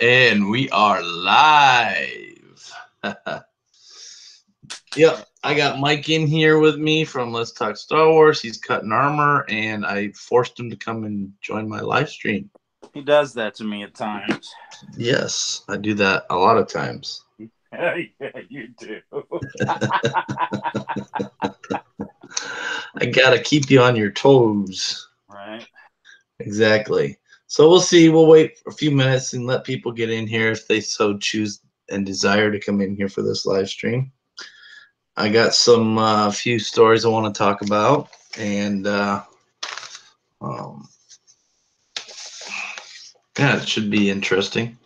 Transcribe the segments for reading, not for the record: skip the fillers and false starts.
And we are live. Yep, I got Mike in here with me from Let's Talk Star Wars. He's cutting armor, and I forced him to come and join my live stream. He does that to me at times. Yes, I do that a lot of times. Yeah, you do. I gotta keep you on your toes. Right. Exactly. So we'll see. We'll wait a few minutes and let people get in here if they so choose and desire to come in here for this live stream. I got some few stories I want to talk about, and yeah, it should be interesting.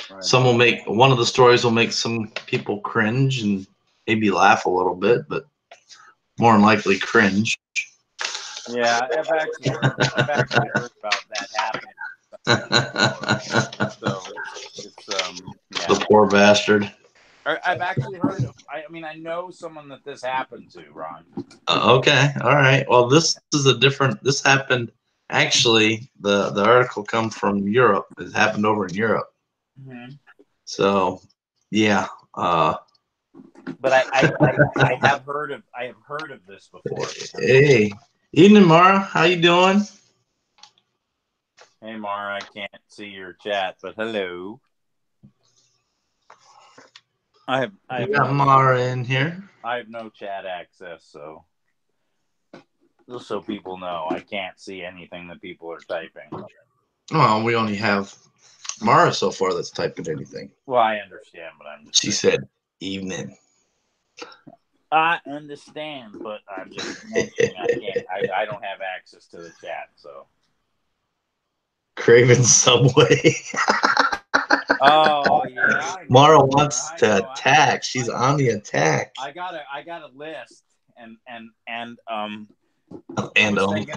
Right. Some will make one of the stories will make some people cringe and maybe laugh a little bit, but more than likely cringe. Yeah, I've actually heard about that happening. So it's yeah. The poor bastard. I've actually heard. I know someone that this happened to, Ron. Okay, all right. Well, this is a different. This happened actually. The article come from Europe. It happened over in Europe. Mm-hmm. So, yeah. But I have heard of this before. Hey, evening, Mara. How you doing? Hey, Mara. I can't see your chat, but hello. I got Mara in here. I have no chat access, so just so people know, I can't see anything that people are typing. Well, we only have Mara so far that's typing anything. Well, I understand, but I'm just She said evening. I understand, but I'm just mentioning I don't have access to the chat, so. Craven Subway. Oh yeah. Mara wants to attack. She's on the attack. I got a list, and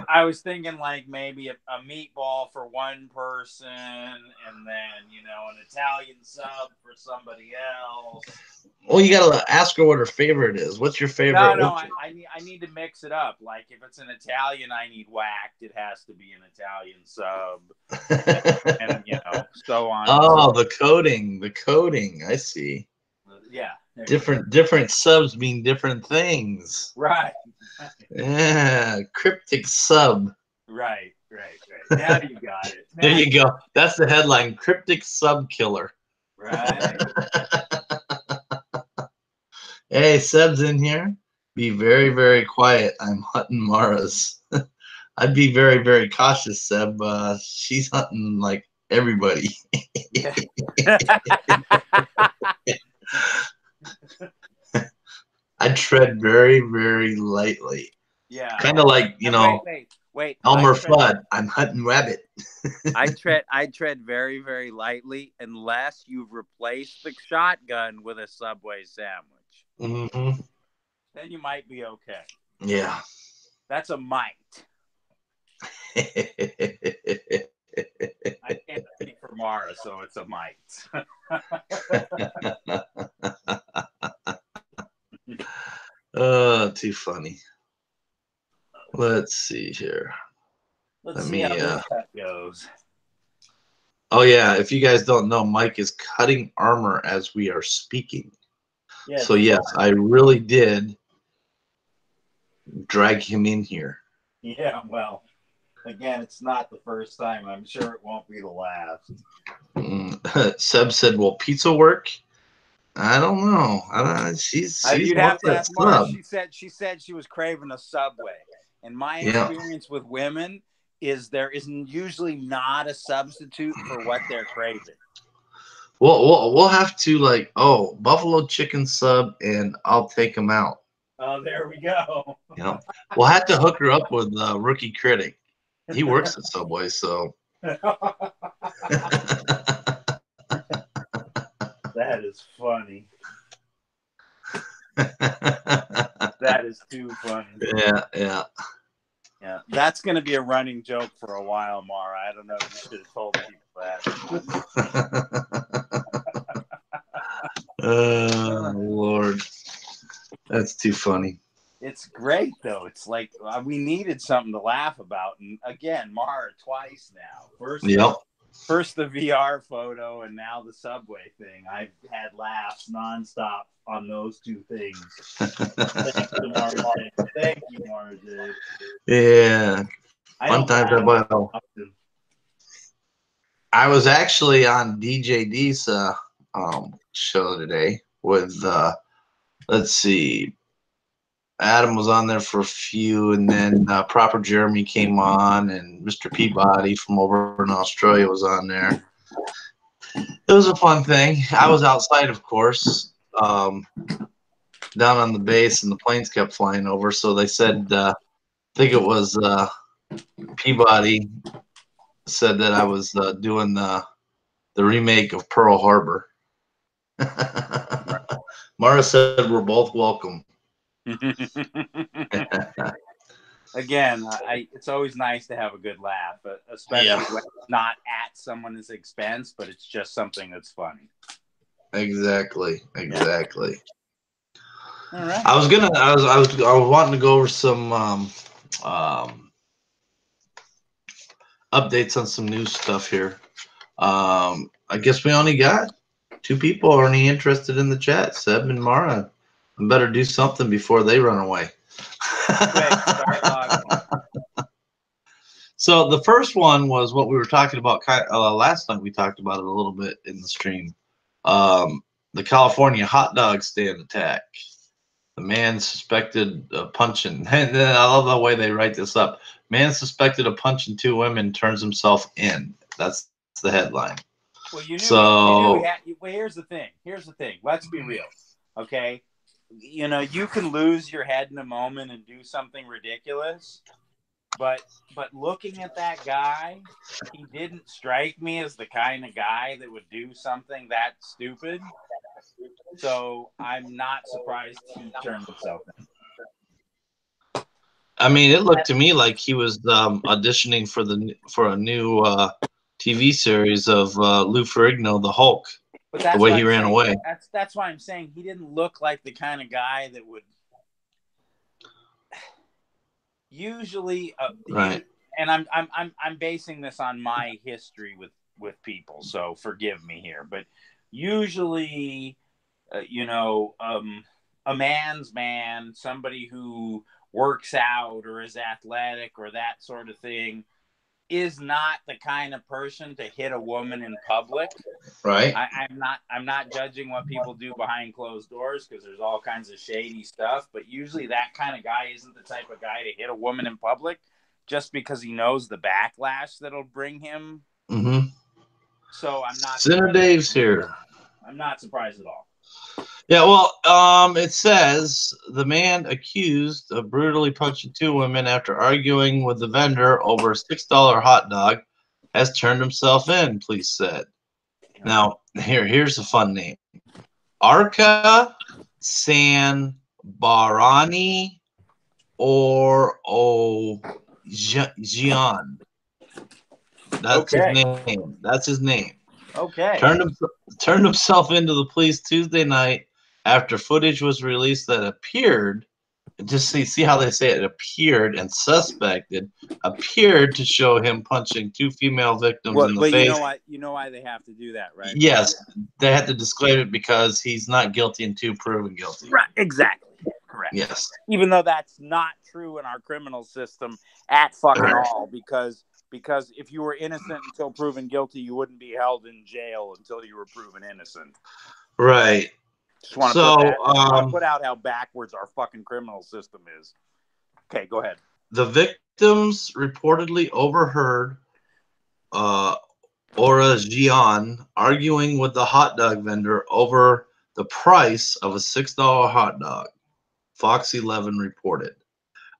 I was thinking like maybe a meatball for one person, and then an Italian sub for somebody else. Well, you gotta ask her what her favorite is. What's your favorite? No, I need to mix it up. Like if it's an Italian, I need whacked. It has to be an Italian sub, and so on. Oh, the coding. I see. Yeah. Different subs mean different things. Right. Yeah, cryptic sub. Right. Now you got it. There you go. That's the headline: cryptic sub killer. Right. Hey, Seb's in here. Be very, very quiet. I'm hunting Mara's. I'd be very, very cautious, Seb. She's hunting like everybody. I tread very, very lightly. Yeah. Kind of like, Wait. Elmer Fudd. I'm hunting rabbit. I tread very, very lightly unless you've replaced the shotgun with a Subway sandwich. Mm-hmm. Then you might be okay. Yeah. That's a might. I can't speak for Mara, so it's a might. Too funny. Let's see here. Let's see how this cut goes. Oh yeah, if you guys don't know, Mike is cutting armor as we are speaking. Yes. So yes, I really did drag him in here. Yeah, well, again, it's not the first time. I'm sure it won't be the last. Seb said, "Will pizza work?" I don't know. She's you'd have to ask Mara. She said she was craving a Subway. And my experience with women is there isn't usually not a substitute for what they're craving. We'll have to buffalo chicken sub, and I'll take them out. Oh, there we go. Yeah, we'll have to hook her up with Rookie Critic. He works at Subway, so. That is funny. That is too funny. Yeah. That's going to be a running joke for a while, Mara. I don't know. You should have told people that. Oh, Lord. That's too funny. It's great, though. It's like we needed something to laugh about. And again, Mara twice now. First, yep. First the VR photo, and now the subway thing. I've had laughs nonstop on those two things. Thank you, Marge. Thank you, Marge. Yeah. Fun times at Bio. I was actually on DJ D's show today with let's see, Adam was on there for a few, and then Proper Jeremy came on, and Mr. Peabody from over in Australia was on there. It was a fun thing. I was outside, of course, down on the base, and the planes kept flying over. So they said, I think it was Peabody said that I was doing the remake of Pearl Harbor. Mara said we're both welcome. Again, it's always nice to have a good laugh, especially when it's not at someone's expense, but it's just something that's funny. Exactly. All right. I was wanting to go over some updates on some new stuff here. I guess we only got 2 people only interested in the chat, Seb and Mara. I better do something before they run away. So the first one was what we were talking about last night. We talked about it a little bit in the stream. The California hot dog stand attack. The man suspected of punching. And I love the way they write this up. Man suspected of punching 2 women turns himself in. That's the headline. Well, you knew well, here's the thing. Let's be real. Okay. You can lose your head in a moment and do something ridiculous. But looking at that guy, he didn't strike me as the kind of guy that would do something that stupid. So I'm not surprised he turned himself in. I mean, it looked to me like he was auditioning for a new TV series of Lou Ferrigno, the Hulk. But the way he ran away. That's why I'm saying he didn't look like the kind of guy that would. Usually, right. And I'm basing this on my history with people, so forgive me here. But usually, a man's man, somebody who works out or is athletic or that sort of thing, is not the kind of person to hit a woman in public. Right. I'm not judging what people do behind closed doors, because there's all kinds of shady stuff, but usually that kind of guy isn't the type of guy to hit a woman in public just because he knows the backlash that'll bring him. Mm-hmm. So I'm not. Senator Dave's here. I'm not surprised at all. Yeah, well, it says the man accused of brutally punching 2 women after arguing with the vendor over a $6 hot dog has turned himself in, police said. Now, here's a fun name. Arca San Barani or Gian. That's his name. That's his name. Okay. Turned himself into the police Tuesday night after footage was released that appeared, just see how they say it, appeared and suspected, appeared to show him punching 2 female victims in the face. You know why they have to do that, right? Yes, they had to disclaim it because he's not guilty until proven guilty. Right, exactly. Correct. Yes. Even though that's not true in our criminal system at fucking all, because if you were innocent until proven guilty, you wouldn't be held in jail until you were proven innocent. Right. Just want to put out how backwards our fucking criminal system is. Okay, go ahead. The victims reportedly overheard Ora Gian arguing with the hot dog vendor over the price of a $6 hot dog, Fox 11 reported.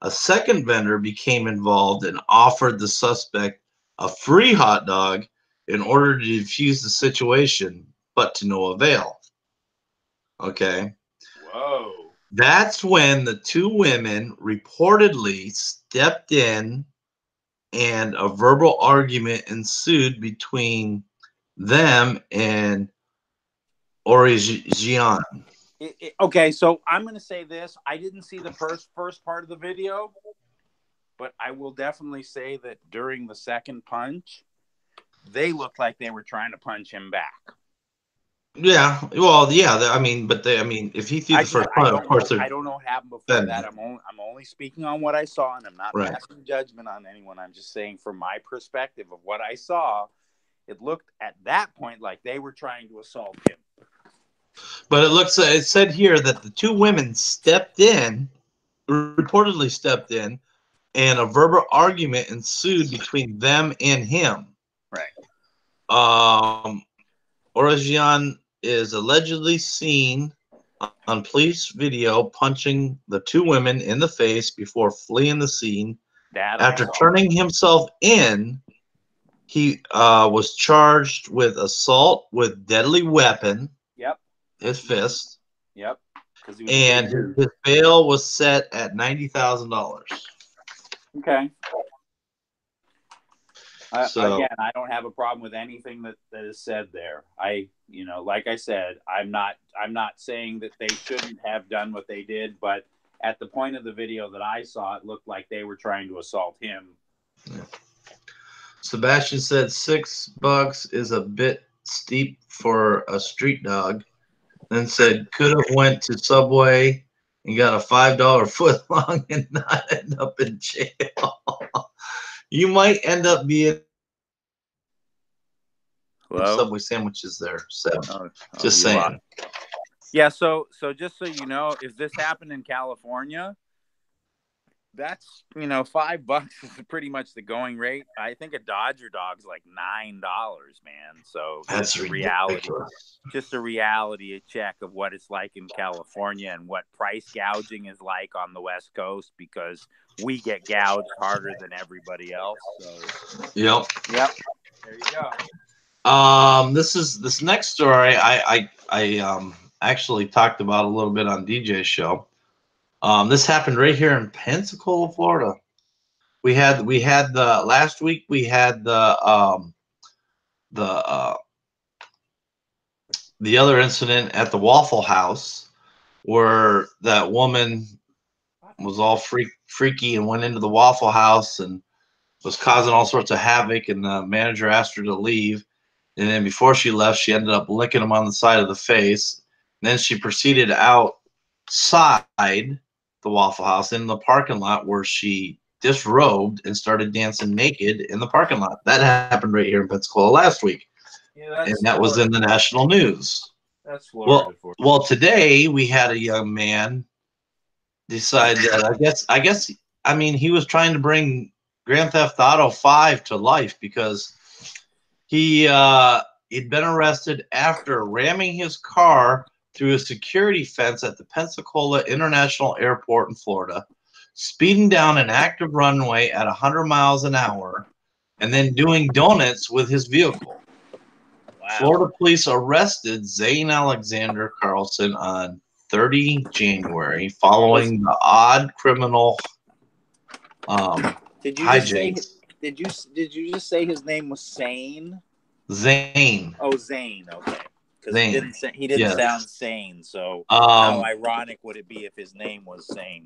A second vendor became involved and offered the suspect a free hot dog in order to defuse the situation, but to no avail. Okay. Whoa. That's when the 2 women reportedly stepped in and a verbal argument ensued between them and Origian. Okay, so I'm going to say this. I didn't see the first part of the video, but I will definitely say that during the second punch, they looked like they were trying to punch him back. Yeah, well, yeah. I mean, but I mean, if he threw the first punch, of course, I don't know what happened before that. I'm only speaking on what I saw, and I'm not passing judgment on anyone. I'm just saying from my perspective of what I saw, it looked at that point like they were trying to assault him. But it said here that the two women stepped in, reportedly stepped in, and a verbal argument ensued between them and him. Right. Orajian is allegedly seen on police video punching the two women in the face before fleeing the scene. After turning himself in, he was charged with assault with deadly weapon. Yep. His fist. Yep. And his bail was set at $90,000. Okay. Again, I don't have a problem with anything that is said there. Like I said, I'm not saying that they shouldn't have done what they did, but at the point of the video that I saw, it looked like they were trying to assault him. Yeah. Sebastian said $6 is a bit steep for a street dog. Then said could have went to Subway and got a $5 foot long and not end up in jail. You might end up being Subway sandwiches there. So just saying. Yeah, so just so you know, if this happened in California, that's $5 is pretty much the going rate. I think a Dodger dog's like $9, man. So that's a reality. Just a reality check of what it's like in California and what price gouging is like on the West Coast, because we get gouged harder than everybody else. So Yep. There you go. This next story I actually talked about a little bit on DJ's show. This happened right here in Pensacola, Florida. We had the last week we had the other incident at the Waffle House where that woman was all freaky and went into the Waffle House and was causing all sorts of havoc, and the manager asked her to leave. And then before she left, she ended up licking him on the side of the face. And then she proceeded outside the Waffle House in the parking lot where she disrobed and started dancing naked in the parking lot. That happened right here in Pensacola last week. Yeah, and that was in the national news. That's Florida. Well, today we had a young man decide that I mean, he was trying to bring Grand Theft Auto 5 to life because he'd been arrested after ramming his car through a security fence at the Pensacola International Airport in Florida, speeding down an active runway at 100 miles an hour, and then doing donuts with his vehicle. Wow. Florida police arrested Zane Alexander Carlson on 30 January following the odd criminal hijinks. Did you just say his name was Sane? Zane. Oh, Zane. Okay. Because he didn't sound sane. So how ironic would it be if his name was Sane?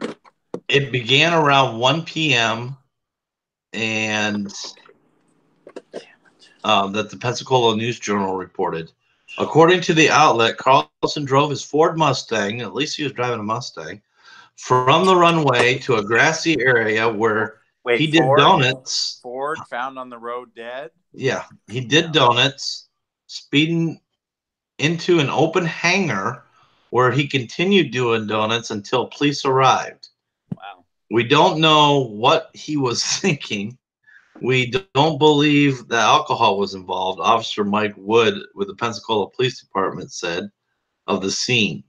It began around 1 p.m. and that the Pensacola News Journal reported. According to the outlet, Carlson drove his Ford Mustang, at least he was driving a Mustang, from the runway to a grassy area where he did donuts. Ford found on the road dead? Yeah, he did donuts, speeding into an open hangar where he continued doing donuts until police arrived. Wow. We don't know what he was thinking. We don't believe that alcohol was involved, Officer Mike Wood with the Pensacola Police Department said of the scene.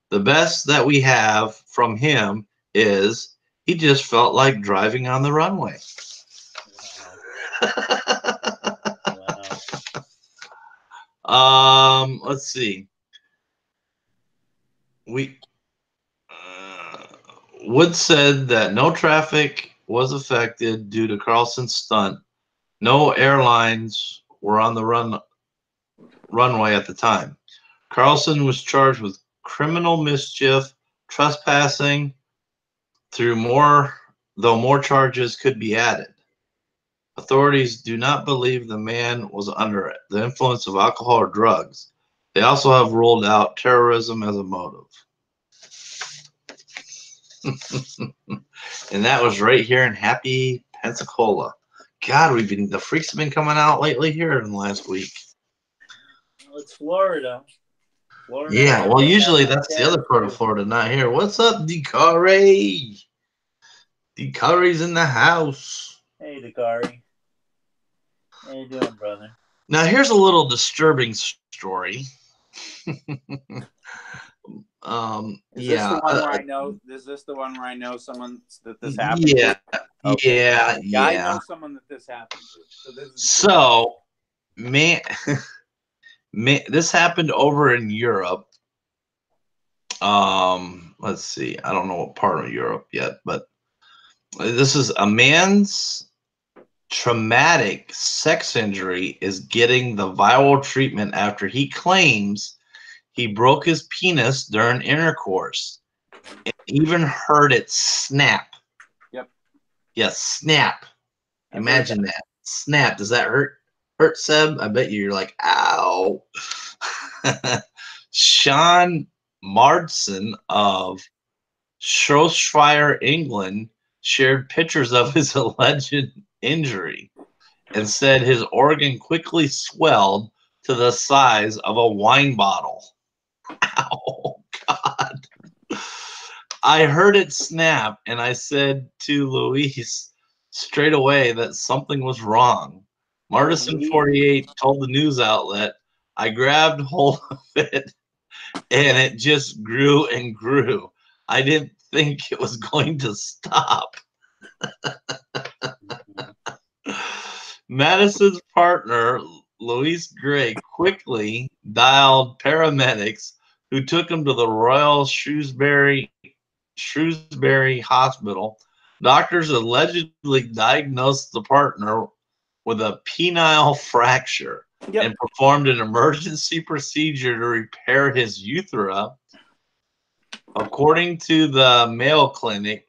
The best that we have from him is he just felt like driving on the runway. Wow. Let's see. Wood said that no traffic was affected due to Carlson's stunt. No airlines were on the runway at the time. Carlson was charged with criminal mischief, trespassing, though more charges could be added. Authorities do not believe the man was under the influence of alcohol or drugs. They also have ruled out terrorism as a motive. And that was right here in happy Pensacola. God, the freaks have been coming out lately here in the last week. Well, it's Florida. Yeah, well, usually that's the other part of Florida, not here. What's up, Dakari? Dakari's in the house. Hey, Dakari. How you doing, brother? Now, here's a little disturbing story. Is Yeah. this the one where I know? Is this the one where I know someone that this happened Yeah. to? Okay. Yeah. I know someone that this happened to. So this is So, man, this happened over in Europe. Let's see. I don't know what part of Europe yet, but this is a man's traumatic sex injury is getting the viral treatment after he claims he broke his penis during intercourse and even heard it snap. Yep. Yes, snap. Imagine that. Snap. Does that hurt? Hurt, Seb? I bet you're like, ow. Sean Mardson of Shropshire, England, shared pictures of his alleged injury and said his organ quickly swelled to the size of a wine bottle. Ow, God. I heard it snap, and I said to Luis straight away that something was wrong. Martison 48 told the news outlet, I grabbed hold of it, and it just grew and grew. I didn't think it was going to stop. Madison's partner, Louise Gray, quickly dialed paramedics who took him to the Royal Shrewsbury Hospital. Doctors allegedly diagnosed the partner with a penile fracture and performed an emergency procedure to repair his urethra. According to the Mayo Clinic,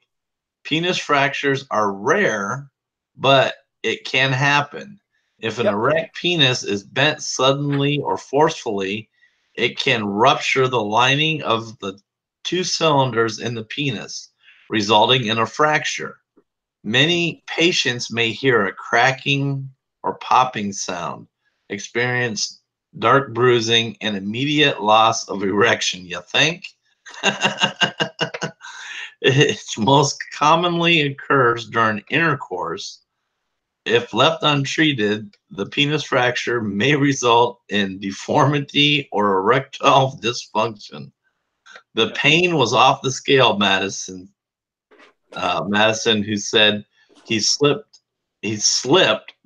penis fractures are rare, but it can happen. If an erect penis is bent suddenly or forcefully, it can rupture the lining of the two cylinders in the penis, resulting in a fracture. Many patients may hear a cracking or popping sound, experience dark bruising, and immediate loss of erection. You think? It most commonly occurs during intercourse. If left untreated, the penis fracture may result in deformity or erectile dysfunction. The pain was off the scale, Madison, who said he slipped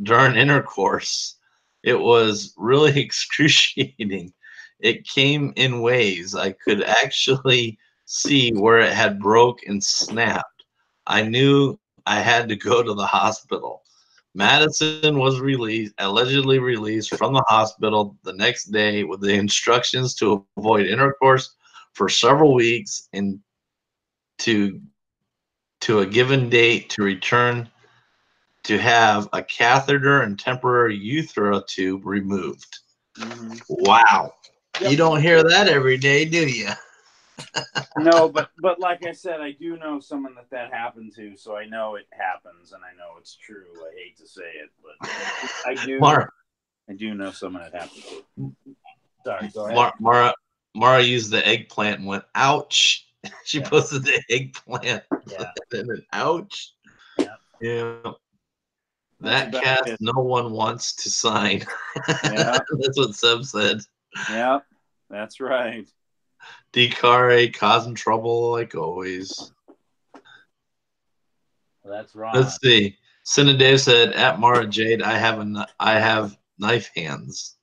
during intercourse. It was really excruciating. It came in waves. I could actually see where it had broke and snapped. I knew I had to go to the hospital. Madison was allegedly released from the hospital the next day with the instructions to avoid intercourse for several weeks and to a given date to return to have a catheter and temporary urethra tube removed. Wow. Yep. You don't hear that every day, do you? No, but like I said, I do know someone that happened to, so I know it happens, and I know it's true. I hate to say it, but I do. I do know someone that happened to. Sorry, go ahead. Mara used the eggplant and went, ouch. She posted the eggplant. Yeah. And then, ouch. Yeah. That cast no one wants to sign. Yeah. That's what Seb said. Yeah, that's right. Decare causing trouble like always. That's wrong. Let's see. Cinna Dave said, at Mara Jade, I have knife hands.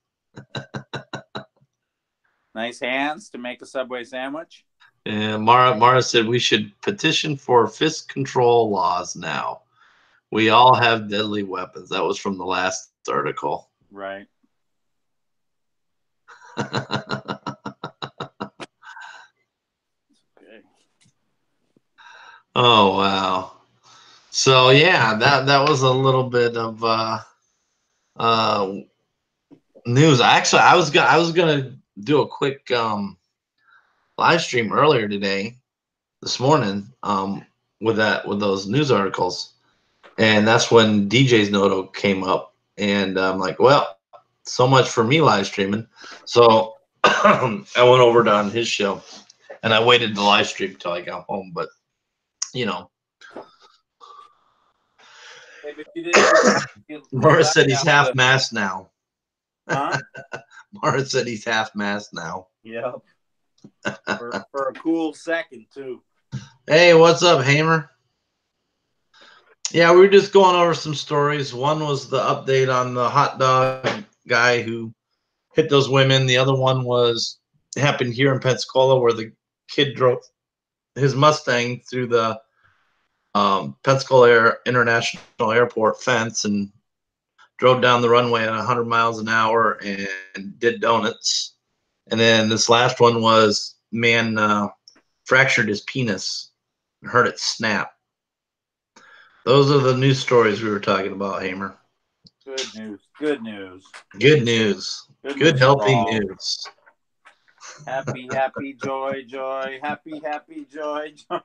Nice hands to make a Subway sandwich. And Mara said we should petition for fist control laws now. We all have deadly weapons. That was from the last article. Right. Okay. Oh, wow. So yeah, that was a little bit of uh, news. Actually, I was gonna do a quick live stream earlier today, this morning, with those news articles, and that's when DJ's Noto came up, and I'm like, well, so much for me live streaming. So I went over to on his show, and I waited to live stream until I got home. But you know, Hey, but you didn't. You Morris left said he's out half the. mast now. Huh? Morris said he's half mast now. Yep. For a cool second too. Hey, what's up, Hamer? Yeah, we were just going over some stories. One was the update on the hot dog guy who hit those women. The other one was happened here in Pensacola where the kid drove his Mustang through the Pensacola International Airport fence and drove down the runway at 100 miles an hour and did donuts. And then this last one was man fractured his penis and heard it snap. Those are the news stories we were talking about, Hamer. Good news. Good news. Good news. Good Good, news for healthy all. news. Happy, happy, joy, joy. Happy, happy, joy, joy.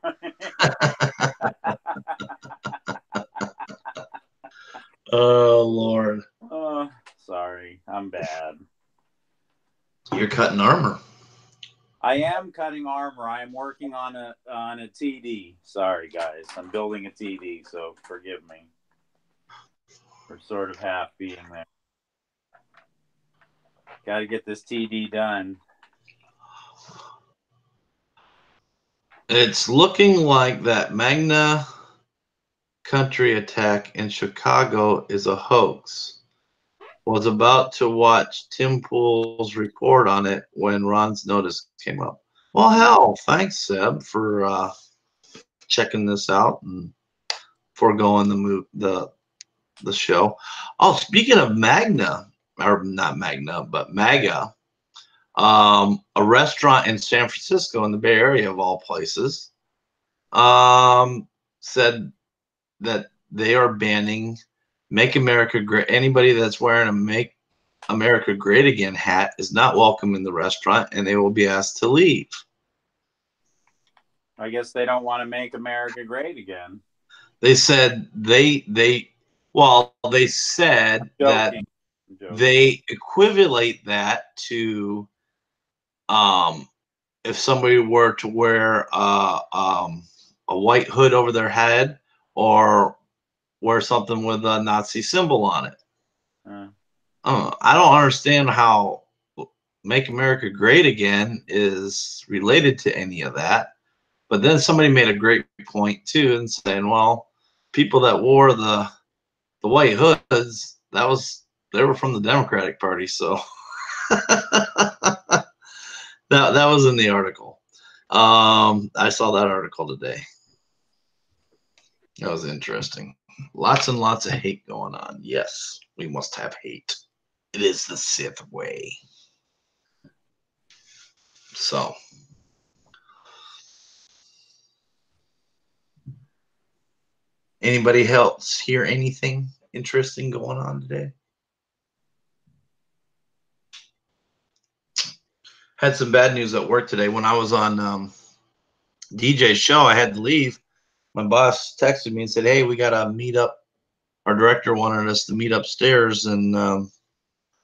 Oh, Lord. Oh, sorry. I'm bad. You're cutting armor. I am cutting armor. I am working on a TD. Sorry, guys. I'm building a TD, so forgive me for sort of half being there. Got to get this TD done. It's looking like that Magna Country attack in Chicago is a hoax. Was about to watch Tim Pool's report on it when Ron's notice came up. Well, hell, thanks, Seb, for checking this out and foregoing the show. Oh, speaking of Magna, or not Magna, but MAGA, a restaurant in San Francisco in the Bay Area of all places, said that they are banning Make America Great. Anybody that's wearing a Make America Great Again hat is not welcome in the restaurant and they will be asked to leave. I guess they don't want to make America great again. They said they said that they equivalent that to if somebody were to wear a white hood over their head or wear something with a Nazi symbol on it. I don't understand how Make America Great Again is related to any of that. But then somebody made a great point too, and saying, well, people that wore the white hoods, they were from the Democratic Party, so that was in the article. I saw that article today. That was interesting. Lots and lots of hate going on. Yes, we must have hate. It is the Sith way. So, anybody else hear anything interesting going on today? Had some bad news at work today. When I was on DJ's show, I had to leave. My boss texted me and said, "Hey, we got to meet up. Our director wanted us to meet upstairs," and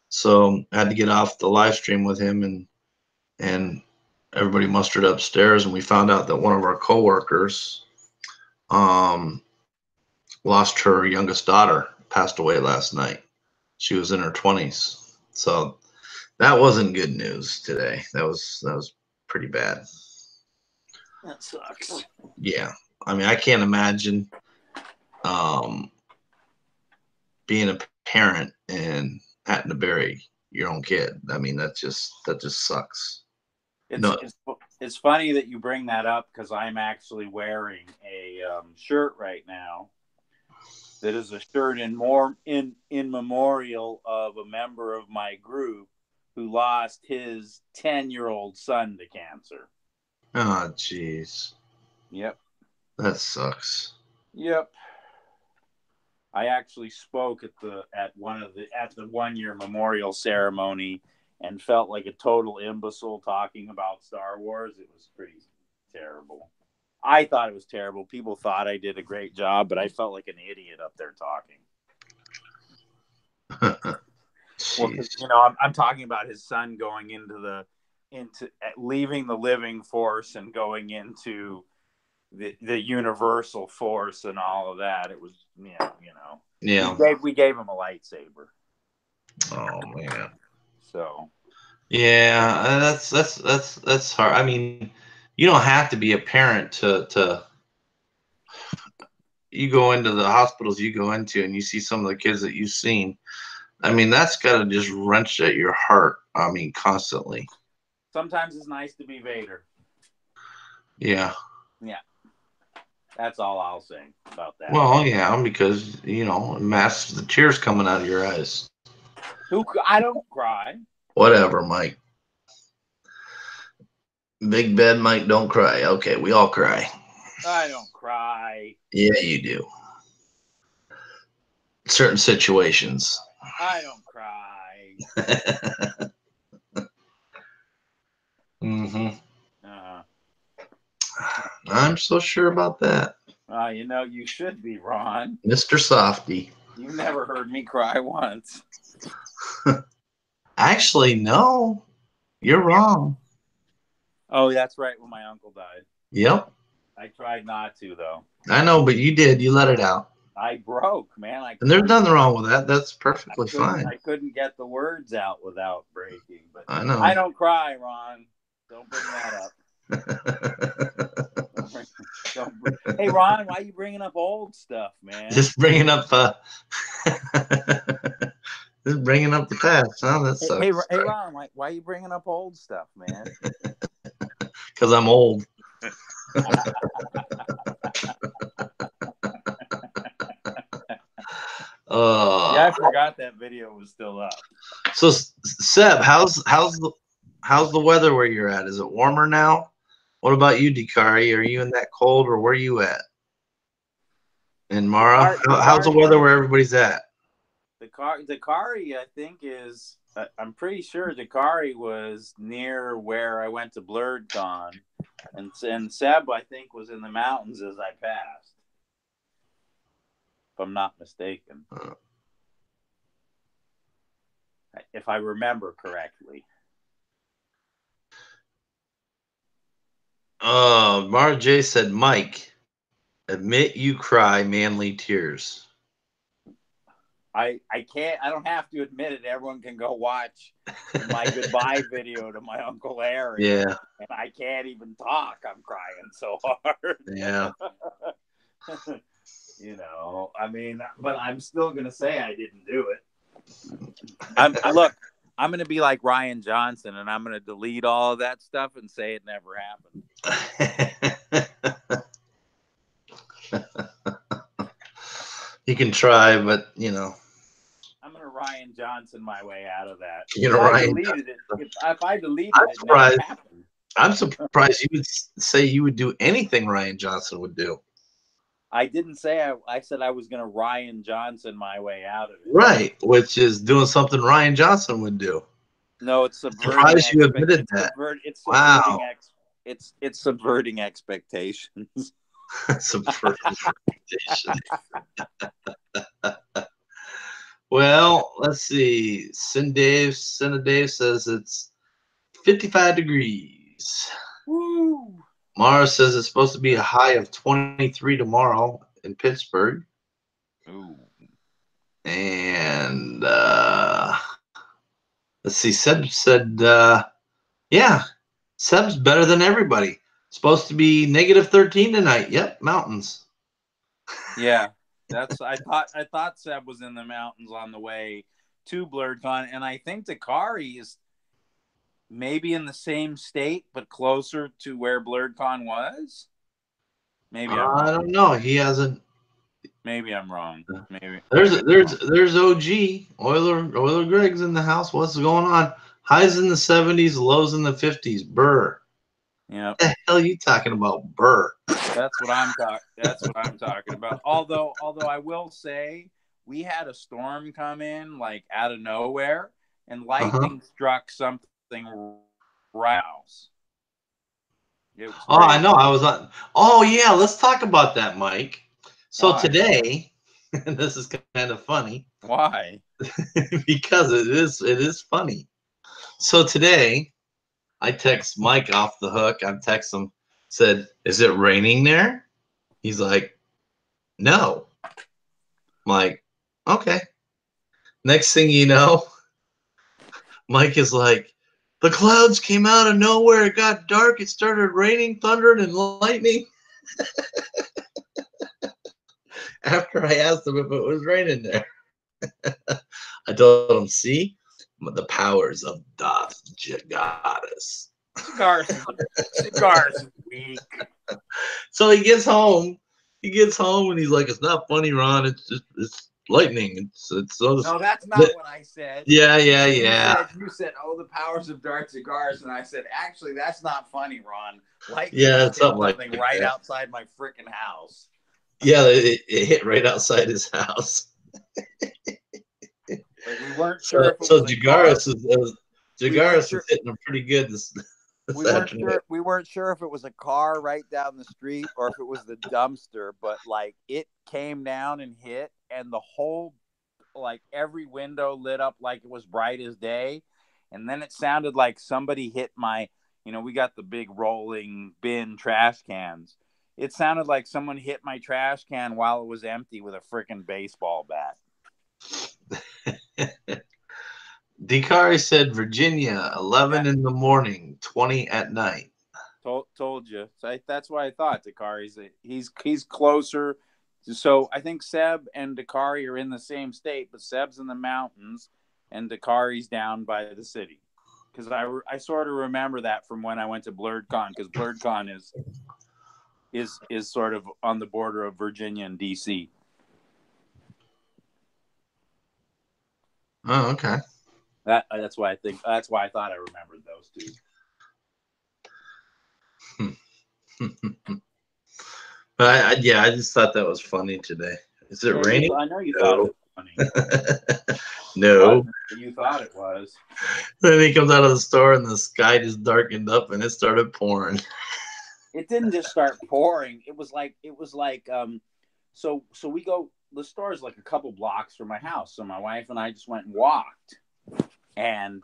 so I had to get off the live stream with him, and everybody mustered upstairs, and we found out that one of our coworkers lost her youngest daughter, passed away last night. She was in her 20s, so that wasn't good news today. That was pretty bad. That sucks. Yeah, I mean, I can't imagine being a parent and having to bury your own kid. I mean, that just sucks. It's funny that you bring that up because I'm actually wearing a shirt right now that is a shirt in memorial of a member of my group who lost his 10-year-old son to cancer. Oh, jeez. Yep. That sucks. Yep. I actually spoke at the 1-year memorial ceremony and felt like a total imbecile talking about Star Wars. It was pretty terrible. I thought it was terrible. People thought I did a great job, but I felt like an idiot up there talking. Well, you know, I'm talking about his son going into leaving the living force and going into the universal force and all of that. It was, you know. Yeah. We gave him a lightsaber. Oh man. So. Yeah, that's hard. I mean, you don't have to be a parent to. You go into the hospitals you go into and you see some of the kids that you've seen. I mean, that's got to just wrench at your heart. I mean, constantly. Sometimes it's nice to be Vader. Yeah. Yeah. That's all I'll say about that. Well, yeah, because, you know, it masks the tears coming out of your eyes. I don't cry. Whatever, Mike. Big Bad Mike don't cry. Okay, we all cry. I don't cry. Yeah, you do. Certain situations. I don't cry. Mm-hmm. Uh-huh. I'm so sure about that. You know, you should be, Ron. Mr. Softy. You've never heard me cry once. Actually, no. You're wrong. Oh, that's right, when my uncle died. Yep. I tried not to, though. I know, but you did. You let it out. I broke, man. And there's nothing wrong with that. That's perfectly fine. I couldn't get the words out without breaking. But I know. I don't cry, Ron. Don't bring that up. Hey, Ron, why are you bringing up old stuff, man? Just bringing up just bringing up the past, huh? That sucks. Hey, Ron, why are you bringing up old stuff, man? Because I'm old. Yeah, I forgot that video was still up. So, Seb, how's the weather where you're at? Is it warmer now? What about you, Dikari? Are you in that cold, or where are you at? And Mara, how's the weather where everybody's at? Dikari, I think is. I'm pretty sure Dikari was near where I went to BlurredCon, and Seb, I think, was in the mountains as I passed, if I'm not mistaken. If I remember correctly. Mara J said, Mike, admit you cry manly tears. I can't. I don't have to admit it. Everyone can go watch my goodbye video to my Uncle Larry. Yeah. And I can't even talk. I'm crying so hard. Yeah. You know, I mean, but I'm still going to say I didn't do it. Look, I'm going to be like Ryan Johnson, and I'm going to delete all of that stuff and say it never happened. You can try, but, you know. I'm going to Ryan Johnson my way out of that. If I deleted it, it never happened. I'm surprised you would say you would do anything Ryan Johnson would do. I didn't say I said I was going to Ryan Johnson my way out of it. Right, which is doing something Ryan Johnson would do. No, it's subverting. Surprised you admitted that. Wow. It's subverting expectations. Subverting expectations. Well, let's see. Cinedave says it's 55 degrees. Woo! Mara says it's supposed to be a high of 23 tomorrow in Pittsburgh. Ooh. And let's see. Seb said, yeah, Seb's better than everybody. Supposed to be negative 13 tonight. Yep, mountains. Yeah, I thought Seb was in the mountains on the way to BlurredCon, and I think Dikari is maybe in the same state but closer to where BlurredCon was. Maybe I'm wrong. I don't know. He hasn't. Maybe I'm wrong. Maybe there's OG Oiler Greg's in the house. What's going on? Highs in the 70s, lows in the 50s. Burr. Yeah. What the hell are you talking about, Burr? That's what I'm talking about. Although I will say, we had a storm come in like out of nowhere, and Uh-huh. lightning struck something right house. It was Oh, I crazy. know. I was on. Oh, yeah. Let's talk about that, Mike. So Why? today, and this is kind of funny Why? because it is funny. So today, I text Mike off the hook. I text him, said, "Is it raining there?" He's like, "No." I'm like, okay. Next thing you know, Mike is like, the clouds came out of nowhere. It got dark. It started raining, thundering, and lightning. After I asked him if it was raining there, I told him, see, the powers of Darth Goddess. Cigars is weak. So he gets home. He gets home and he's like, "It's not funny, Ron. It's lightning. It's so No, that's not what I said. yeah, You, yeah, you yeah, said you said, "Oh, the powers of dark cigars," and I said, "Actually, that's not funny, Ron. Lightning yeah, just hit something like something right that. outside my freaking house." Yeah, it hit right outside his house. Like we weren't sure So if it so was a car. We weren't Jagaris is sure. hitting him pretty good this afternoon. We weren't sure if it was a car right down the street or if it was the dumpster. But like it came down and hit, and the whole like every window lit up like it was bright as day. And then it sounded like somebody hit my, we got the big rolling bin trash cans. It sounded like someone hit my trash can while it was empty with a freaking baseball bat. Dikari said Virginia, 11 Yeah, in the morning, 20 at night. told you. So that's why I thought Dakari's he's closer. So I think Seb and Dakari are in the same state, but Seb's in the mountains and Dakari's down by the city. Because I sort of remember that from when I went to BlurredCon, because BlurredCon is sort of on the border of Virginia and DC. Oh, okay. That's why I thought I remembered those two. But I just thought that was funny today. Is it Yeah, raining? I know you thought it No. was funny. It No. wasn't, but you thought it was. Then he comes out of the store and the sky just darkened up and it started pouring. It didn't just start pouring. It was like so we go, the store is like a couple blocks from my house. So my wife and I just went and walked. And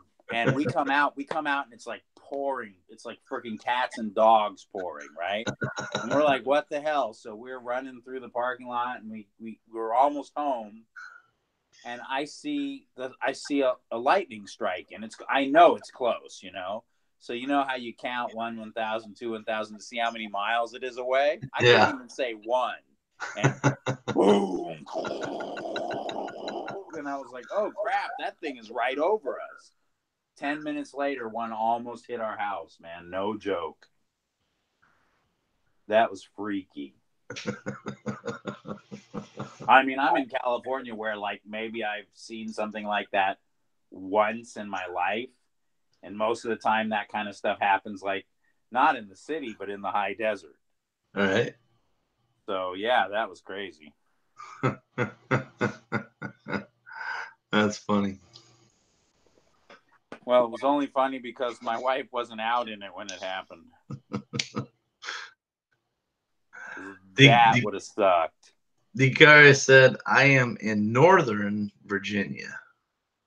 we come out and it's like pouring. It's like freaking cats and dogs pouring, right? And we're like, what the hell? So we're running through the parking lot and we're almost home. And I see a lightning strike, and I know it's close, So you know how you count 1, 1,000, 2, 1,000 to see how many miles it is away? I couldn't Yeah. even say one. And boom. And I was like, oh, crap, that thing is right over us. 10 minutes later, one almost hit our house, man. No joke. That was freaky. I mean, I'm in California where, like, maybe I've seen something like that once in my life. And most of the time that kind of stuff happens, like, not in the city, but in the high desert. All right. So, yeah, that was crazy. That's funny. Well, it was only funny because my wife wasn't out in it when it happened. That would have sucked. The guy said, I am in Northern Virginia.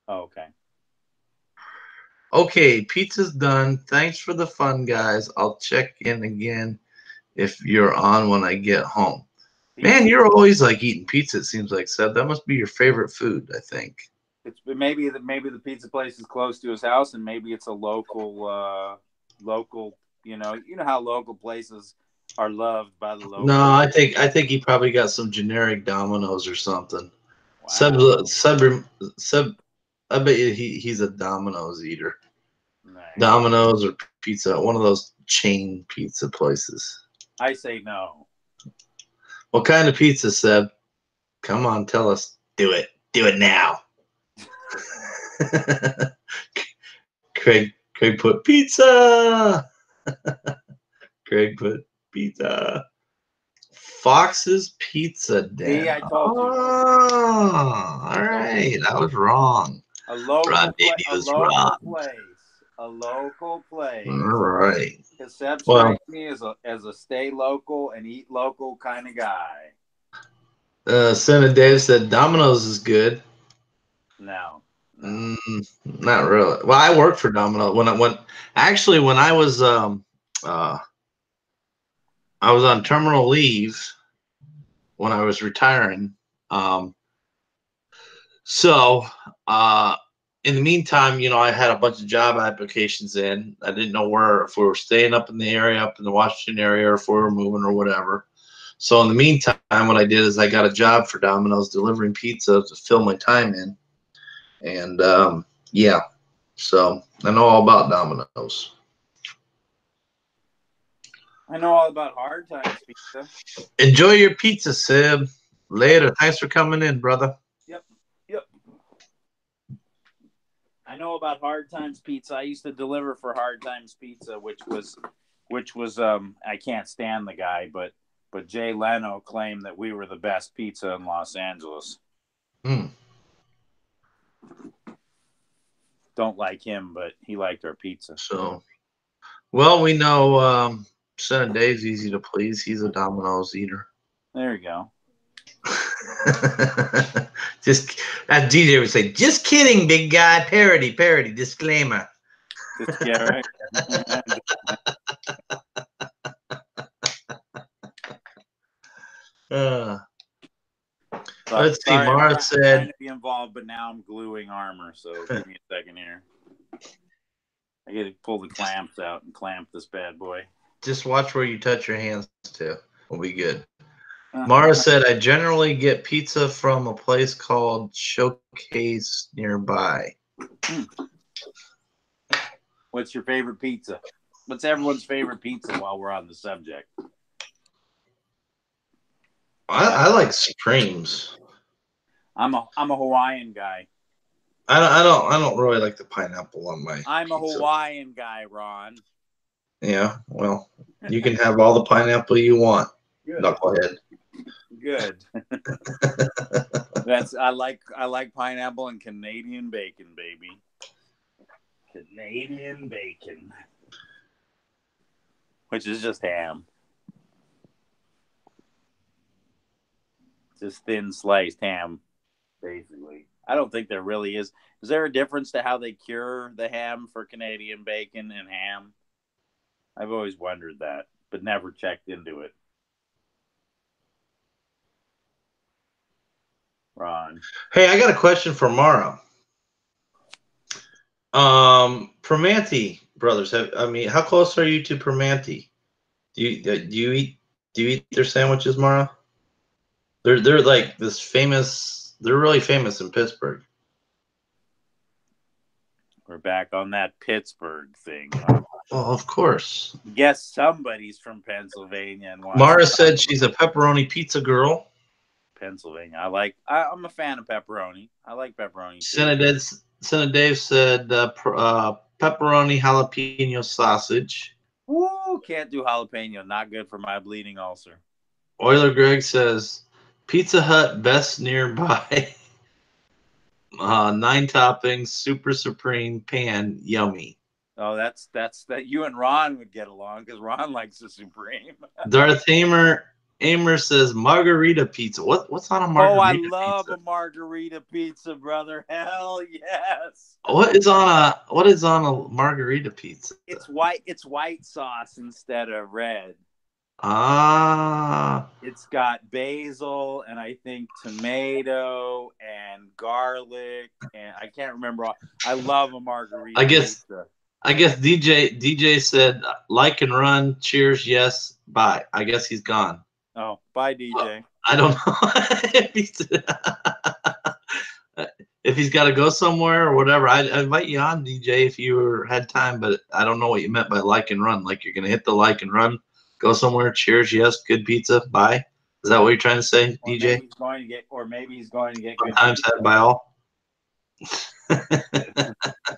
Oh, okay. Okay, pizza's done. Thanks for the fun, guys. I'll check in again if you're on when I get home. Pizza. Man, you're always like eating pizza, it seems like, Seb. That must be your favorite food, I think. It's maybe the pizza place is close to his house, and maybe it's a local. You know how local places are loved by the No, locals. I think he probably got some generic Domino's or something. Seb, Wow. Seb, I bet you he's a Domino's eater. Nice. Domino's or Pizza, one of those chain pizza places. I say no. What kind of pizza, Seb? Come on, tell us. Do it. Do it now. Craig put pizza. Craig put pizza. Fox's Pizza Den. See, I told you. Oh, all right. I was wrong. A Rod local, Baby a was local wrong. place. A local place. All right. Because Seb Well, strikes me as a stay local and eat local kind of guy. Senator Dave said Domino's is good. No. Not really. Well, I worked for Domino when I was on terminal leave when I was retiring. Um, so in the meantime, I had a bunch of job applications in. I didn't know if we were staying up in the area, up in the Washington area, or if we were moving or whatever. So in the meantime, what I did is I got a job for Domino's delivering pizza to fill my time in. And yeah, so I know all about Domino's. I know all about Hard Times Pizza. Enjoy your pizza, Sib. Later. Thanks for coming in, brother. Yep. I know about Hard Times Pizza. I used to deliver for Hard Times Pizza, which was I can't stand the guy, but Jay Leno claimed that we were the best pizza in Los Angeles. Don't like him, but he liked our pizza. So, well, we know Senator Dave's easy to please. He's a Domino's eater. There you go. Just as DJ would say, just kidding, big guy. Parody, disclaimer. Yeah, right. Let's see. Mara said, I'm trying to be involved, but now I'm gluing armor. So give me a second here. I got to pull the clamps out and clamp this bad boy. Just watch where you touch your hands to. We'll be good. Mara said, I generally get pizza from a place called Showcase nearby. What's your favorite pizza? What's everyone's favorite pizza while we're on the subject? I like Supremes. I'm a Hawaiian guy. I don't really like the pineapple on my I'm a pizza. Hawaiian guy, Ron. Yeah, well, you can have all the pineapple you want. Good. Knucklehead. Good. I like pineapple and Canadian bacon, baby. Canadian bacon. Which is just ham. Just thin sliced ham, basically. I don't think there really is. Is there a difference to how they cure the ham for Canadian bacon and ham? I've always wondered that, but never checked into it. Ron. Hey, I got a question for Mara. Primanti brothers. How close are you to Primanti? Do you eat their sandwiches, Mara? They're like this famous. They're really famous in Pittsburgh. We're back on that Pittsburgh thing. Huh? Well, of course. Guess somebody's from Pennsylvania. And Mara said she's a pepperoni pizza girl. Pennsylvania. I'm a fan of pepperoni. I like pepperoni. Senator Dave said pepperoni jalapeno sausage. Woo! Can't do jalapeno. Not good for my bleeding ulcer. Euler Greg says Pizza Hut best nearby. 9 toppings, super supreme pan, yummy. Oh, that's that. You and Ron would get along because Ron likes the supreme. Darth Amer says margarita pizza. What's on a margarita pizza? Oh, I love a margarita pizza, brother. Hell yes. What is on a margarita pizza? It's white sauce instead of red. Ah. It's got basil and I think tomato and garlic and I can't remember. I love a margarita pizza. I guess DJ said like and run. Cheers, yes, bye. I guess he's gone. Oh, bye, DJ. I don't know if he's got to go somewhere or whatever. I'd invite you on, DJ, if you had time, but I don't know what you meant by like and run. Like you're gonna hit the like and run, go somewhere. Cheers, yes, good pizza, bye. Is that what you're trying to say, or DJ? Maybe he's going to get good times had by all.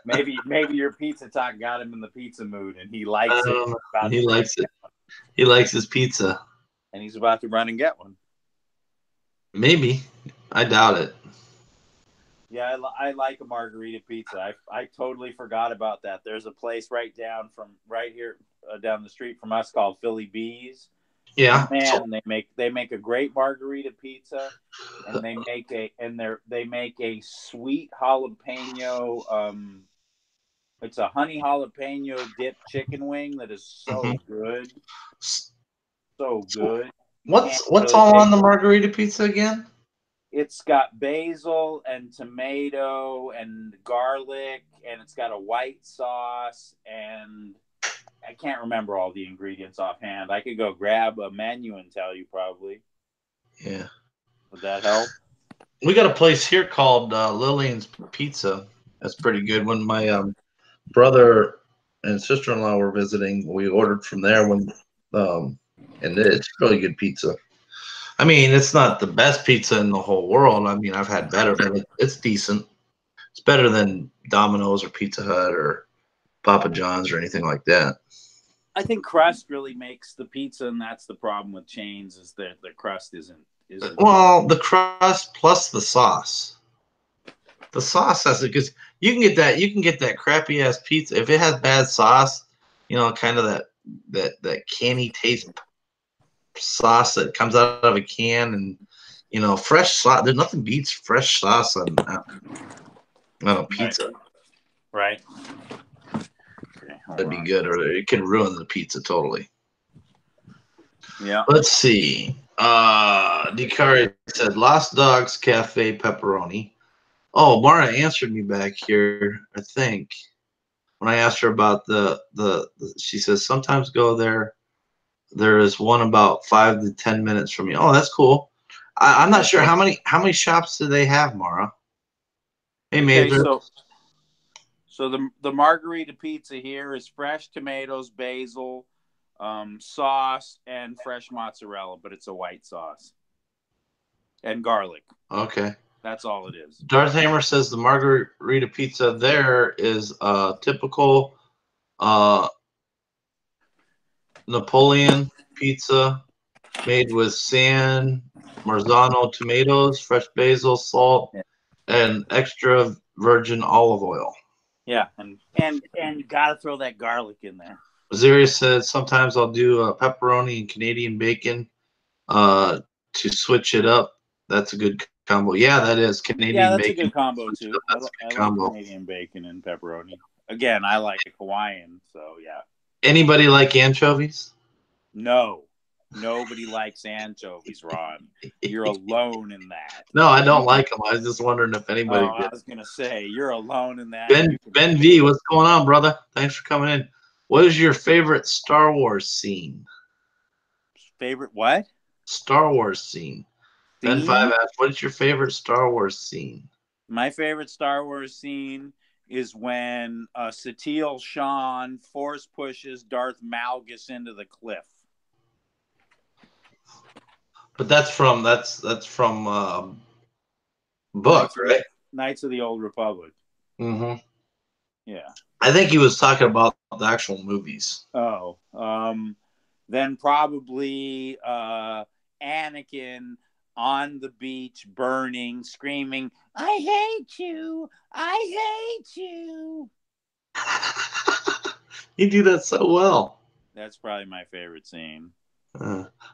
maybe your pizza talk got him in the pizza mood and he likes it. He likes it. He likes his pizza. and he's about to run and get one. Maybe. I doubt it. Yeah, I like a margarita pizza. I totally forgot about that. There's a place right here down the street from us called Philly Bees. Yeah. Man, they make a great margarita pizza, and they make a sweet jalapeno. It's a honey jalapeno dip chicken wing that is so good, so good. You can't What's really all take. on the margarita pizza again? It's got basil and tomato and garlic, and it's got a white sauce, and I can't remember all the ingredients offhand. I could go grab a menu and tell you probably. Yeah. Would that help? We got a place here called Lillian's Pizza. That's pretty good. When my brother and sister-in-law were visiting, we ordered from there and it's really good pizza. I mean, it's not the best pizza in the whole world. I mean, I've had better, but it's decent. It's better than Domino's or Pizza Hut or Papa John's or anything like that. I think crust really makes the pizza, and that's the problem with chains is that the crust isn't. Well, the crust plus the sauce. The sauce has it because you can get that crappy ass pizza if it has bad sauce. Kind of that canny taste sauce that comes out of a can, and fresh sauce. There's nothing beats fresh sauce on a pizza. Right. That'd be good, or it can ruin the pizza totally. Yeah. Let's see. Dicari said Lost Dogs Cafe pepperoni. Oh, Mara answered me back here, I think, when I asked her about the she says sometimes go there. There is one about 5 to 10 minutes from you. Oh, that's cool. I'm not sure how many shops do they have, Mara. Hey, Major. So the margarita pizza here is fresh tomatoes, basil, sauce, and fresh mozzarella, but it's a white sauce and garlic. Okay. That's all it is. Darth Hammer says the margarita pizza there is a typical Napoleon pizza made with San Marzano tomatoes, fresh basil, salt, and extra virgin olive oil. Yeah, and you got to throw that garlic in there. Azaria says sometimes I'll do pepperoni and Canadian bacon to switch it up. That's a good combo. Yeah, that is Canadian bacon. Yeah, that's a good combo too. I like Canadian bacon and pepperoni. Again, I like Hawaiian, so yeah. Anybody like anchovies? No. Nobody likes anchovies, Ron. You're alone in that. No, I don't like them. I was just wondering if anybody did. I was going to say, you're alone in that. Ben V, what's going on, brother? Thanks for coming in. What is your favorite Star Wars scene? Favorite what? Star Wars scene. Ben 5 asked, what is your favorite Star Wars scene? My favorite Star Wars scene is when Satele Shan force pushes Darth Malgus into the cliff. But that's from book, right? Knights of the Old Republic. Mm-hmm. Yeah. I think he was talking about the actual movies. Oh. Then probably Anakin on the beach burning, screaming, "I hate you! I hate you!" You do that so well. That's probably my favorite scene.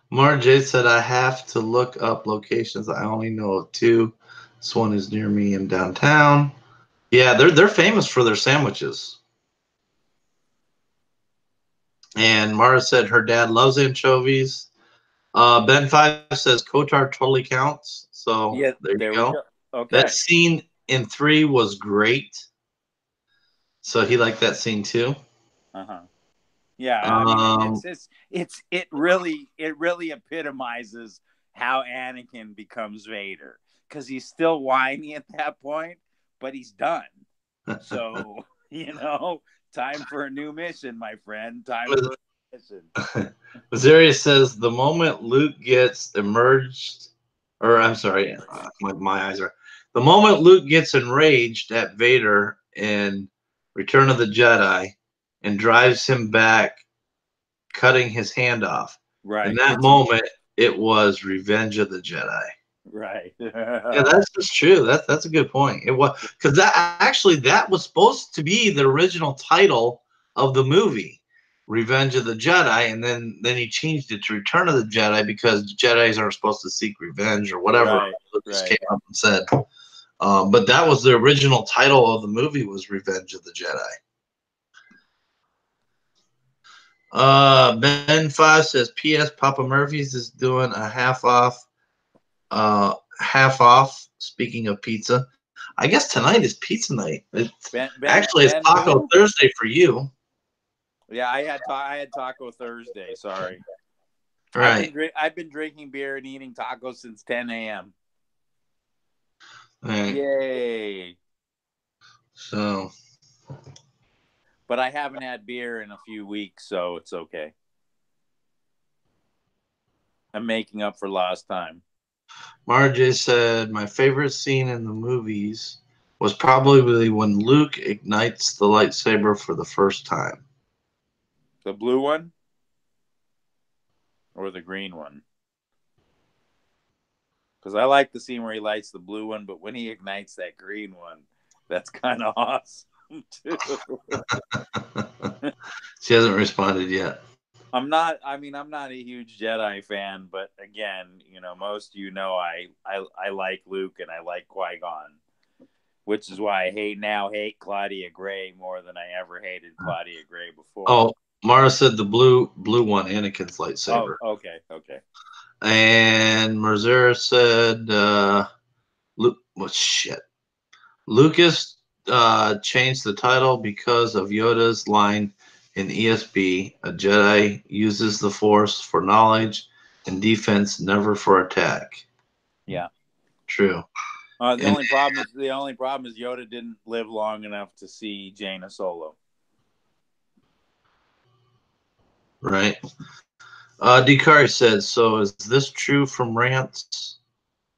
Marjay said, I have to look up locations. I only know of 2. This one is near me in downtown. Yeah, they're famous for their sandwiches. And Mara said her dad loves anchovies. Ben 5 says Kotar totally counts. So yeah, there you go. Okay. That scene in 3 was great. So he liked that scene too. Uh-huh. Yeah, I mean, it really epitomizes how Anakin becomes Vader, because he's still whiny at that point, but he's done. So time for a new mission, my friend. Time for a new mission. Azaria says the moment Luke gets emerged, or I'm sorry, my eyes are. The moment Luke gets enraged at Vader in Return of the Jedi and drives him back, cutting his hand off. Right. In that moment, it was Revenge of the Jedi. Right. Yeah, that's just true. That's a good point. It was because that was supposed to be the original title of the movie, Revenge of the Jedi, and then he changed it to Return of the Jedi because Jedi's aren't supposed to seek revenge or whatever Right. Lucas Right. came up and said. But that was the original title of the movie was Revenge of the Jedi. Ben 5 says, P.S. Papa Murphy's is doing a half off. Half off. Speaking of pizza, I guess tonight is pizza night. It's Taco Who? Thursday for you. Yeah, I had Taco Thursday. Sorry. Right. I've been drinking beer and eating tacos since 10 a.m. Right. Yay! So, But I haven't had beer in a few weeks, so it's okay. I'm making up for lost time. Marjay said, my favorite scene in the movies was probably when Luke ignites the lightsaber for the first time. The blue one or the green one? Because I like the scene where he lights the blue one, but when he ignites that green one, that's kind of awesome too. She hasn't responded yet. I'm not a huge Jedi fan, but again, most I like Luke and I like Qui-Gon, which is why I hate Claudia Gray more than I ever hated Claudia Gray before. Oh, Mara said the blue one, Anakin's lightsaber. Oh, okay. And Merzer said, shit. Lucas changed the title because of Yoda's line in ESB, a Jedi uses the Force for knowledge and defense, never for attack. Yeah. True. The only problem is Yoda didn't live long enough to see Jaina Solo. Right. Dikari said, so is this true from Rants?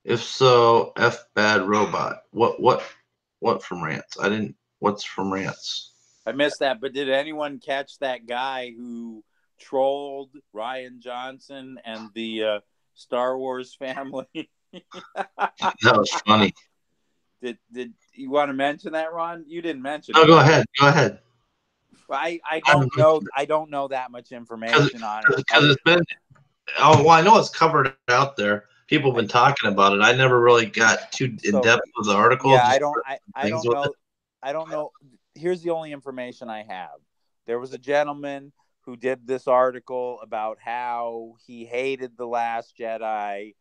If so, F bad robot. What from Rants? What's from Rants? I missed that, but did anyone catch that guy who trolled Rian Johnson and the Star Wars family? That was funny. Did you want to mention that, Ron? You didn't mention No, it. go ahead. I don't know that much information on it. Because it's been I know it's covered out there. People have been talking about it. I never really got too in depth with the article. Yeah, I don't know. I don't know. Here's the only information I have. There was a gentleman who did this article about how he hated The Last Jedi,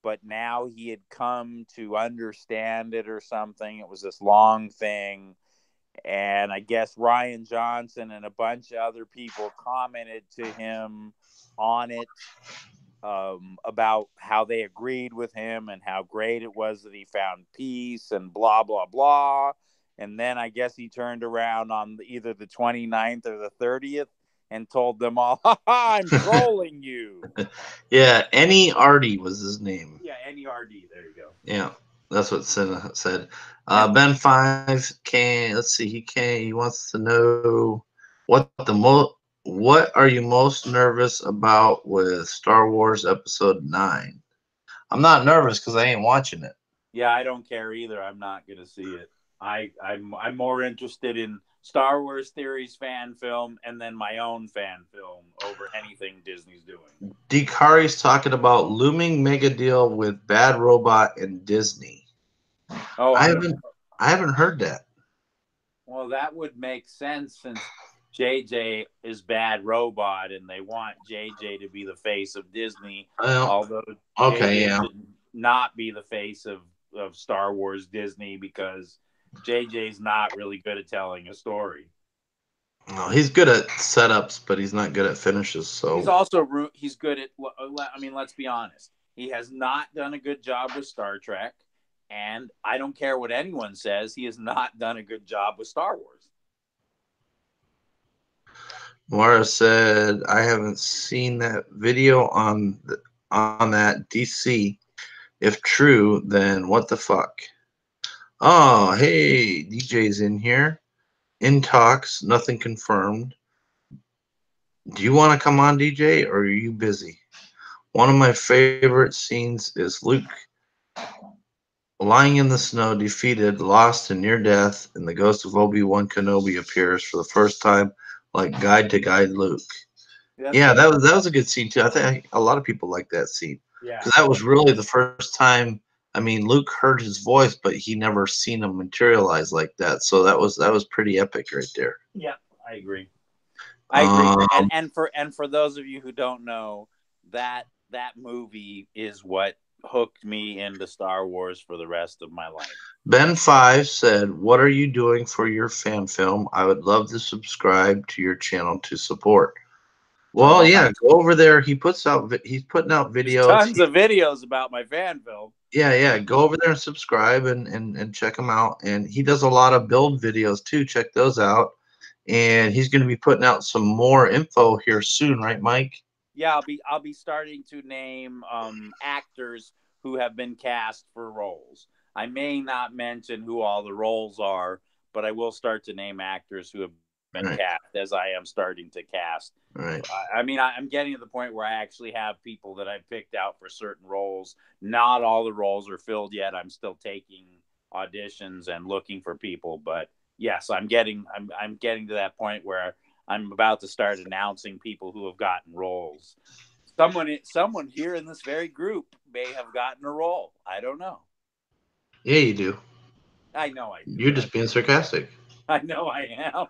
but now he had come to understand it or something. It was this long thing. And I guess Rian Johnson and a bunch of other people commented to him on it about how they agreed with him and how great it was that he found peace and blah, blah, blah. And then I guess he turned around on either the 29th or the 30th and told them all, I'm trolling you. Yeah, Any Artie was his name. Yeah, N-E-R-D. There you go. Yeah, that's what Senna said. Ben 5 let's see, he wants to know what are you most nervous about with Star Wars Episode 9? I'm not nervous because I ain't watching it. Yeah, I don't care either. I'm not going to see it. I'm more interested in Star Wars Theories fan film and then my own fan film over anything Disney's doing. Dikari's talking about looming mega deal with Bad Robot and Disney. Oh, I haven't heard that. Well, that would make sense since JJ is Bad Robot and they want JJ to be the face of Disney, although JJ should not be the face of Star Wars Disney because JJ's not really good at telling a story. No, he's good at setups, but he's not good at finishes. So he's good at. I mean, let's be honest. He has not done a good job with Star Trek, and I don't care what anyone says. He has not done a good job with Star Wars. Mara said, "I haven't seen that video on that DC. If true, then what the fuck?" Oh, hey, DJ's in here. In talks, nothing confirmed. Do you want to come on, DJ, or are you busy? One of my favorite scenes is Luke lying in the snow, defeated, lost, and near death, and the ghost of Obi-Wan Kenobi appears for the first time, like guide to guide Luke. That's Yeah, good. that was a good scene too. I think a lot of people like that scene Yeah. because that was really the first time. I mean, Luke heard his voice, but he never seen him materialize like that. So that was pretty epic right there. Yeah, I agree. I agree. Um, And for those of you who don't know, that movie is what hooked me into Star Wars for the rest of my life. Ben5 said, "What are you doing for your fan film? I would love to subscribe to your channel to support." Well, Oh, yeah, go over there. He's putting out there's videos. tons of videos about my fan film. Yeah. Go over there and subscribe and check him out. And he does a lot of build videos too. Check those out. And he's going to be putting out some more info here soon, right, Mike? Yeah, I'll be starting to name actors who have been cast for roles. I may not mention who all the roles are, but I will start to name actors who have been Right, cast as I am starting to cast. right. I mean, I'm getting to the point where I actually have people that I've picked out for certain roles. Not all the roles are filled yet. I'm still taking auditions and looking for people, but yes, I'm getting to that point where I'm about to start announcing people who have gotten roles. Someone here in this very group may have gotten a role. I don't know. Yeah, you do. I know I do. You're just being sarcastic. I know I am.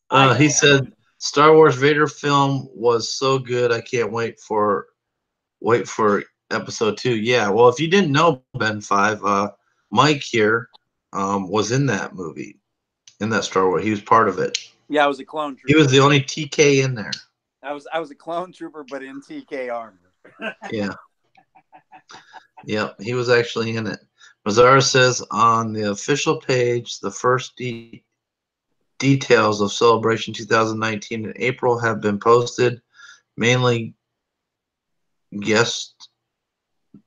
I He know I said am. Star Wars Vader film was so good. I can't wait for episode 2. Yeah, well, if you didn't know, Ben5, Mike here was in that movie, in that Star Wars. He was part of it. Yeah, I was a clone He was trooper. the only TK in there. I was a clone trooper, but in TK armor. Yeah, he was actually in it. Mazzara says on the official page, the first details of Celebration 2019 in April have been posted, mainly guest Yeah.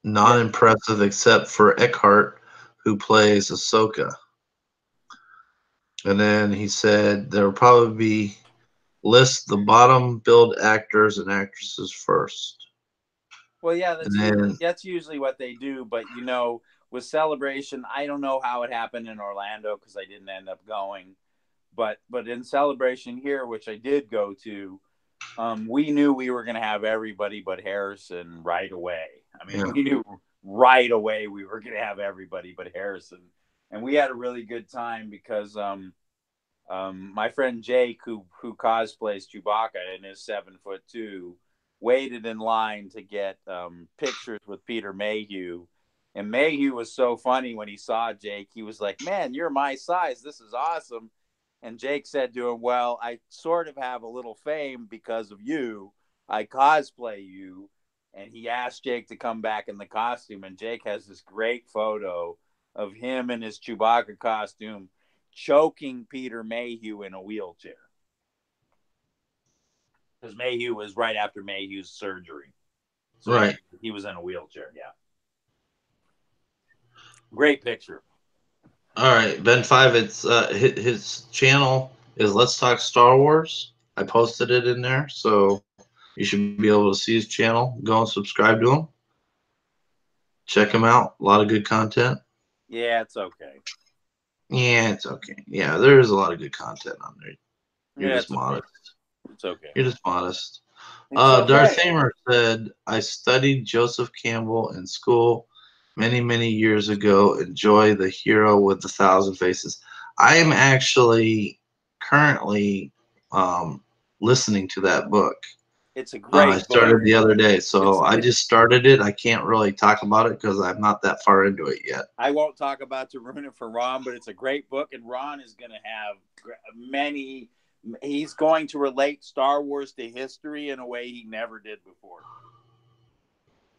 non-impressive except for Eckhart, who plays Ahsoka. And then he said there will probably be list the bottom billed actors and actresses first. Well, yeah, And then that's usually what they do. But with Celebration, I don't know how it happened in Orlando because I didn't end up going. But in Celebration here, which I did go to, we knew we were going to have everybody but Harrison right away. I mean, yeah, we knew right away we were going to have everybody but Harrison, and we had a really good time because my friend Jake, who cosplays Chewbacca and is 7'2", waited in line to get pictures with Peter Mayhew. And Mayhew was so funny when he saw Jake. He was like, "Man, you're my size. This is awesome." And Jake said to him, "Well, I sort of have a little fame because of you. I cosplay you." And he asked Jake to come back in the costume. And Jake has this great photo of him in his Chewbacca costume choking Peter Mayhew in a wheelchair. Because Mayhew was right after Mayhew's surgery. So right. he was in a wheelchair, yeah. Great picture. All right, Ben5. It's his channel is Let's Talk Star Wars. I posted it in there, so you should be able to see his channel. Go and subscribe to him. Check him out. A lot of good content. Yeah, it's okay. Yeah, it's okay. Yeah, there is a lot of good content on there. You're Yeah, just it's okay. modest. It's okay. You're just modest. It's Darth okay. Hamer said, I studied Joseph Campbell in school many, many years ago. Enjoy the hero with the thousand faces. I am actually currently listening to that book. It's a I great book. started the other day, so I It's just started it. I can't really talk about it because I'm not that far into it yet. I won't talk about to ruin it for Ron, but it's a great book, and Ron is going to have many. He's going to relate Star Wars to history in a way he never did before.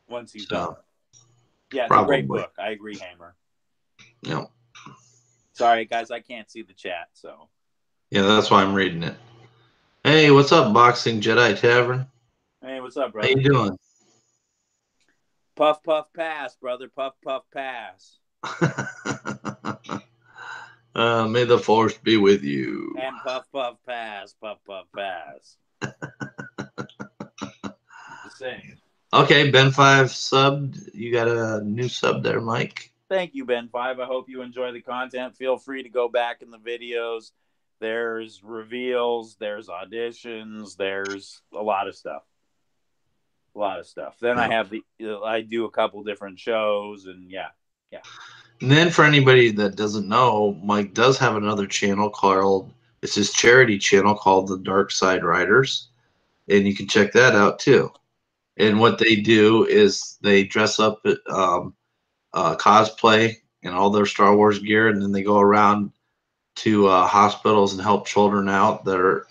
Once he's done. So Yeah, it's a great probably, book. I agree, Hamer. you Sorry, guys, I can't see the chat, so. yeah, that's why I'm reading it. Hey, what's up, Boxing Jedi Tavern? Hey, what's up, How you brother? doing? Puff, puff, pass, brother. Puff, puff, pass. May the force be with you. puff, puff, pass, puff, puff, pass. Just saying. Okay, Ben5 subbed. You got a new sub there, Mike. Thank you, Ben5. I hope you enjoy the content. Feel free to go back in the videos. There's reveals, there's auditions, there's a lot of stuff. A lot of stuff. Then Yeah. I do a couple different shows, and yeah. And then for anybody that doesn't know, Mike does have another channel called, it's his charity channel called the Dark Side Riders, and you can check that out too. And what they do is they dress up at cosplay and all their Star Wars gear, and then they go around to hospitals and help children out that are,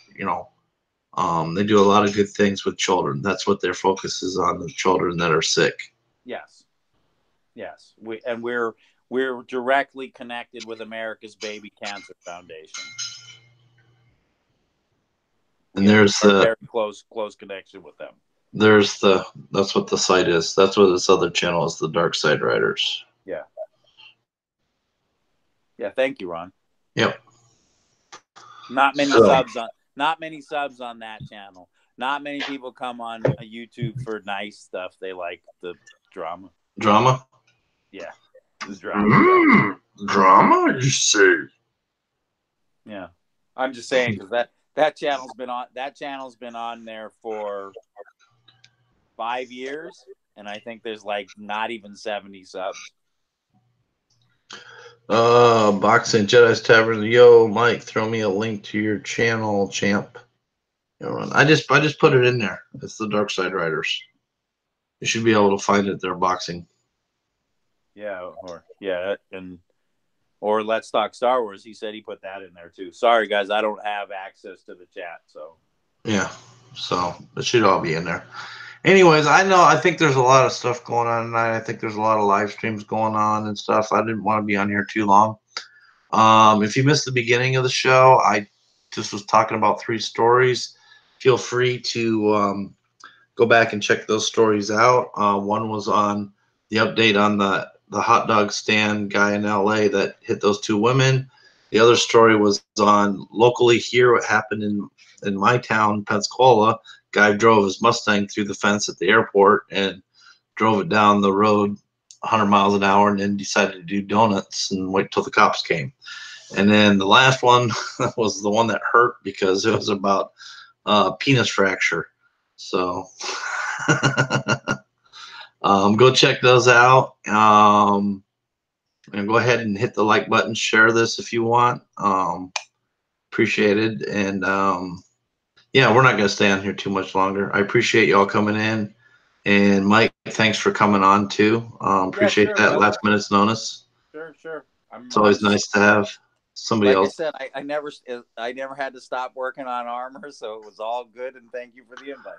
they do a lot of good things with children. That's what their focus is on, the children that are sick. Yes. We're directly connected with America's Baby Cancer Foundation. And there's a very close connection with them. That's what the site is. That's what this other channel is, the Dark Side Riders. Yeah. Thank you, Ron. Yep. Not many subs on that channel. Not many people come on YouTube for nice stuff. They like the drama. Drama? Yeah. The drama. Drama, you say? Yeah. I'm just saying because that channel's been on there for 5 years, and I think there's like not even 70 subs. Boxing Jedi's Tavern. Yo, Mike, throw me a link to your channel, champ. I just put it in there. It's the Dark Side Riders. You should be able to find it there, boxing. Yeah, or Let's Talk Star Wars. He said he put that in there too. Sorry, guys, I don't have access to the chat, so. Yeah, so it should all be in there. Anyways, I think there's a lot of stuff going on tonight. I think there's a lot of live streams going on and stuff. I didn't want to be on here too long. If you missed the beginning of the show, I just was talking about 3 stories. Feel free to go back and check those stories out. One was on the update on the hot dog stand guy in LA that hit those 2 women. The other story was on locally here, what happened in my town, Pensacola. Guy drove his Mustang through the fence at the airport and drove it down the road 100 miles an hour and then decided to do donuts and wait till the cops came. And then the last one was the one that hurt because it was about penis fracture. So go check those out. And go ahead and hit the like button, share this if you want. Appreciate it. And yeah, we're not going to stay on here too much longer. I appreciate y'all coming in. And Mike, thanks for coming on too. Appreciate that brother. Last minute's notice. Sure. It's always nice to have somebody else. Like I said, I never had to stop working on armor, so it was all good. And thank you for the invite.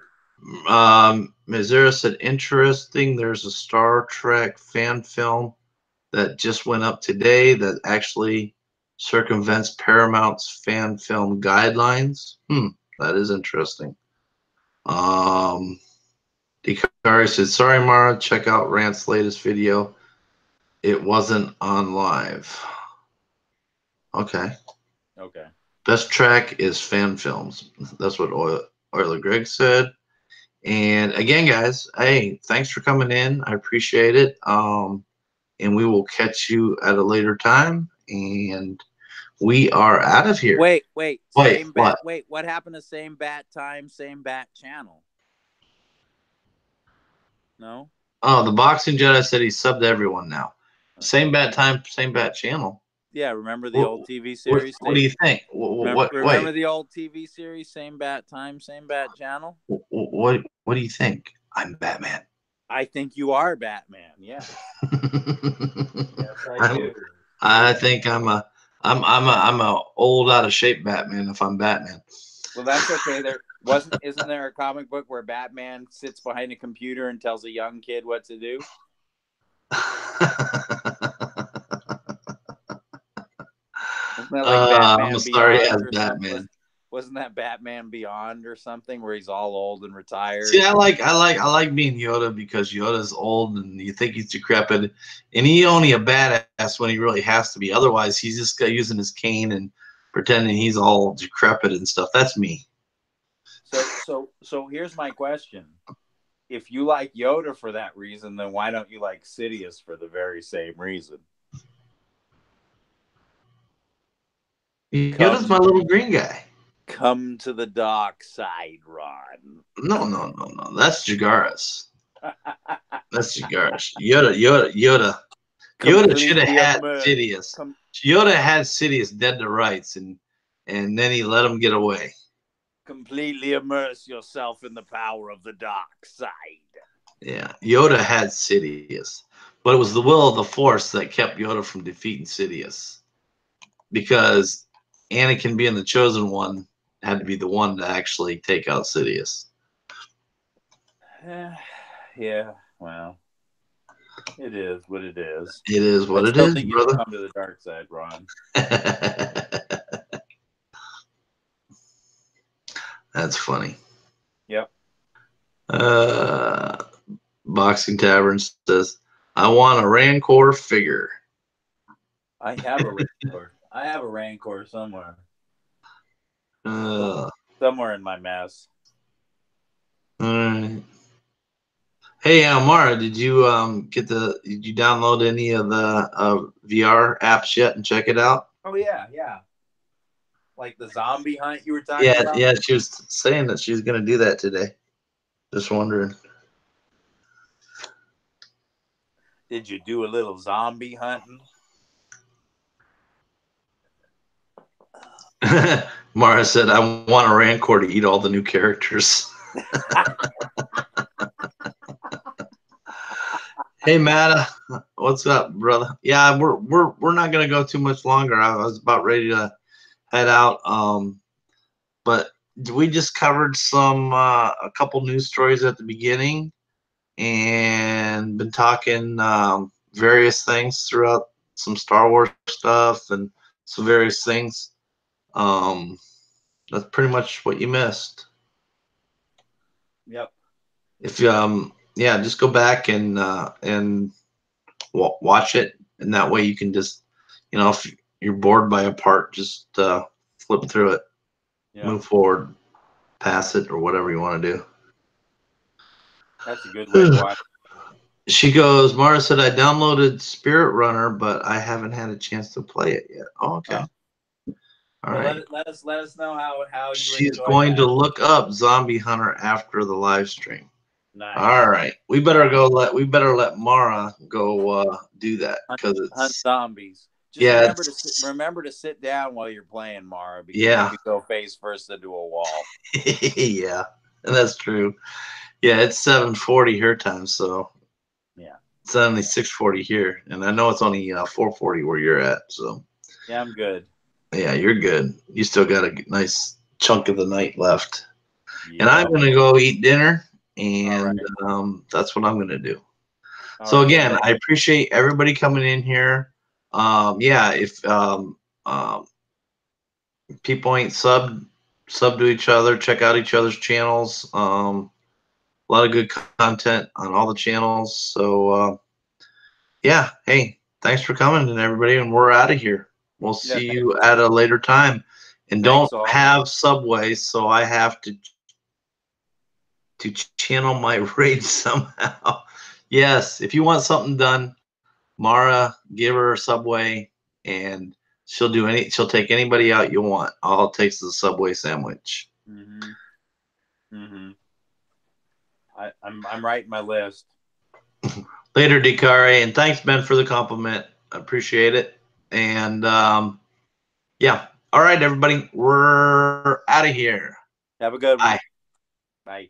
Mizera said, interesting. There's a Star Trek fan film that just went up today that actually circumvents Paramount's fan film guidelines. That is interesting. Dekari said, sorry, Mara, check out Rant's latest video. It wasn't on live. Okay. Best track is fan films. That's what Euler Greg said. And again, guys, hey, thanks for coming in. I appreciate it. And we will catch you at a later time. And we are out of here. Wait. What happened to same bat time, same bat channel? No? Oh, the Boxing Jedi said he subbed everyone now. Same bat time, same bat channel. Yeah, remember the old TV series? What do you think? Remember the old TV series, same bat time, same bat channel? What do you think? I'm Batman. I think you are Batman. Yeah. Yes, I do. I think I'm a old out of shape Batman if I'm Batman. Well, that's okay. Isn't there a comic book where Batman sits behind a computer and tells a young kid what to do? Wasn't that like Batman Beyond? Batman. Wasn't that Batman Beyond or something where he's all old and retired? See, I like being Yoda because Yoda's old and you think he's decrepit, and he only a badass when he really has to be. Otherwise, he's just using his cane and pretending he's all decrepit and stuff. That's me. So here's my question. If you like Yoda for that reason, then why don't you like Sidious for the very same reason? Yoda's my little green guy. Come to the dark side, Ron. No. That's Jagaris. That's Jagaris. Yoda should have had Sidious. Yoda had Sidious dead to rights, and then he let him get away. Completely immerse yourself in the power of the dark side. Yeah, Yoda had Sidious, but it was the will of the Force that kept Yoda from defeating Sidious, because Anakin, being the chosen one, had to be the one to actually take out Sidious. Yeah, well, it is what it is. It is what it is, brother. You come to the dark side, Ron. That's funny. Yep. Boxing Tavern says, I want a Rancor figure. I have a Rancor. I have a Rancor somewhere. Somewhere in my mess. All right. Hey, Mara, did you did you download any of the VR apps yet and check it out? Oh yeah. Like the zombie hunt you were talking about? Yeah, she was saying that she was gonna do that today. Just wondering. Did you do a little zombie hunting? Mara said, I want a Rancor to eat all the new characters. Hey, Matt, what's up, brother? Yeah, we're not gonna go too much longer. I was about ready to head out. But we just covered a couple news stories at the beginning, and been talking various things throughout, some Star Wars stuff and some various things. That's pretty much what you missed. Yep. If yeah, just go back and watch it, and that way you can just, if you're bored by a part, just flip through it, move forward, pass it, or whatever you want to do. That's a good way to watch it. She goes, Mara said, I downloaded Spirit Runner, but I haven't had a chance to play it yet. Oh, okay. All right. Let us know how you. She's going to look up Zombie Hunter after the live stream. Nice. All right. We better let Mara go do that, because it's hunt zombies. Just remember to sit down while you're playing, Mara, because you could go face first into a wall. Yeah, that's true. Yeah, it's 7:40 her time, so yeah, it's only 6:40 here, and I know it's only 4:40 where you're at. So yeah, I'm good. Yeah, you're good. You still got a nice chunk of the night left, and I'm gonna go eat dinner, and that's what I'm gonna do. So again, I appreciate everybody coming in here. Yeah, if people ain't sub to each other, check out each other's channels. A lot of good content on all the channels. So yeah, hey, thanks for coming, and everybody, and we're out of here. We'll see you at a later time. And don't have Subway, so I have to channel my rage somehow. Yes, if you want something done, Mara, give her a Subway, and she'll take anybody out you want. All it takes is a Subway sandwich. I'm writing my list. Later, Dikari, and thanks, Ben, for the compliment. I appreciate it. And yeah, all right, everybody, we're out of here. Have a good one. Bye. Bye.